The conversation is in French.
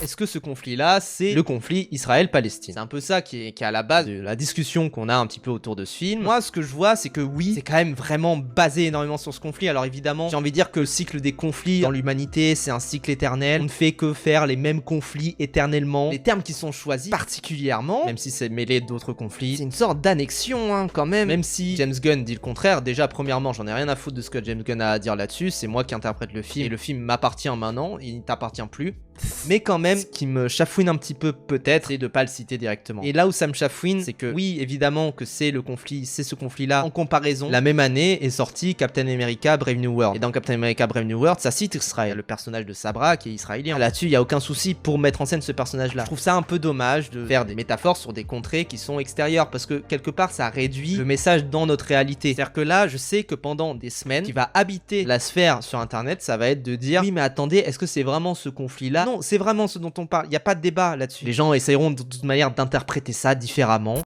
Est-ce que ce conflit-là, c'est le conflit Israël-Palestine? C'est un peu ça qui est à la base de la discussion qu'on a un petit peu autour de ce film. Moi, ce que je vois, c'est que oui, c'est quand même vraiment basé énormément sur ce conflit. Alors évidemment, j'ai envie de dire que le cycle des conflits dans l'humanité, c'est un cycle éternel. On ne fait que faire les mêmes conflits éternellement. Les termes qui sont choisis, particulièrement, même si c'est mêlé d'autres conflits, c'est une sorte d'annexion, hein, quand même. Même si James Gunn dit le contraire. Déjà, premièrement, j'en ai rien à foutre de ce que James Gunn a à dire là-dessus. C'est moi qui interprète le film et le film m'appartient maintenant. Il ne t'appartient plus. Mais quand même, ce qui me chafouine un petit peu peut-être, c'est de pas le citer directement. Et là où ça me chafouine, c'est que oui, évidemment que c'est le conflit, c'est ce conflit-là. En comparaison, la même année est sorti Captain America Brave New World. Et dans Captain America Brave New World, ça cite Israël. Le personnage de Sabra qui est israélien. Là-dessus, il y a aucun souci pour mettre en scène ce personnage-là. Je trouve ça un peu dommage de faire des métaphores sur des contrées qui sont extérieures parce que quelque part, ça réduit le message dans notre réalité. C'est-à-dire que là, je sais que pendant des semaines, qui va habiter la sphère sur Internet, ça va être de dire oui, mais attendez, est-ce que c'est vraiment ce conflit-là? Non, c'est vraiment ce dont on parle. Il n'y a pas de débat là-dessus. Les gens essayeront de toute manière d'interpréter ça différemment.